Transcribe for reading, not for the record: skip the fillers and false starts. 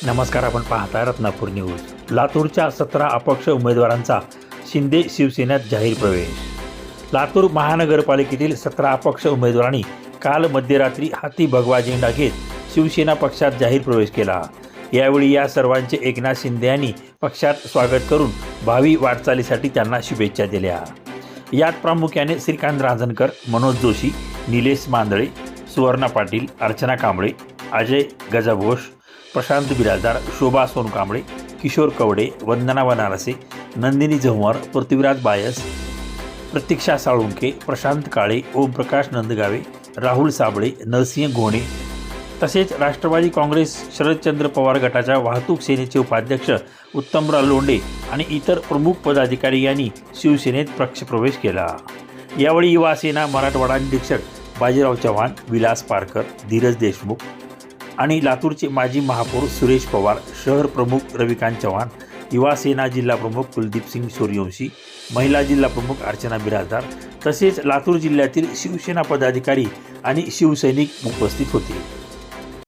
नमस्कार, आपण पाहता रत्नापूर न्यूज. लातूरच्या 17 अपक्ष उमेदवारांचा शिंदे शिवसेनेत जाहीर प्रवेश. लातूर महानगरपालिकेतील 17 अपक्ष उमेदवारांनी काल मध्यरात्री हाती भगवा झेंडा घेत शिवसेना पक्षात जाहीर प्रवेश केला. यावेळी या सर्वांचे एकनाथ शिंदे यांनी पक्षात स्वागत करून भावी वाटचालीसाठी त्यांना शुभेच्छा दिल्या. यात प्रामुख्याने श्रीकांत रांजणकर, मनोज जोशी, निलेश मांदळे, सुवर्णा पाटील, अर्चना कांबळे, अजय गजघोष, प्रशांत बिराजदार, शोभा सोनकांबळे, किशोर कवडे, वंदना बनारसे, नंदिनी झंवर, पृथ्वीराज बायस, प्रतीक्षा साळुंके, प्रशांत काळे, ओमप्रकाश नंदगावे, राहुल साबळे, नरसिंह घोणे तसेच राष्ट्रवादी काँग्रेस शरदचंद्र पवार गटाच्या वाहतूक सेनेचे उपाध्यक्ष उत्तमराव लोंढे आणि इतर प्रमुख पदाधिकारी यांनी शिवसेनेत पक्षप्रवेश केला. यावेळी युवा सेना मराठवाडा निरीक्षक बाजीराव चव्हाण, विलास पारकर, धीरज देशमुख आणि लातूरचे माजी महापौर सुरेश पवार, शहर प्रमुख रविकांत चव्हाण, युवा सेना जिल्हा प्रमुख कुलदीप सिंग सूर्यवंशी, महिला जिल्हा प्रमुख अर्चना बिराजदार तसेच लातूर जिल्ह्यातील शिवसेना पदाधिकारी आणि शिवसैनिक उपस्थित होते.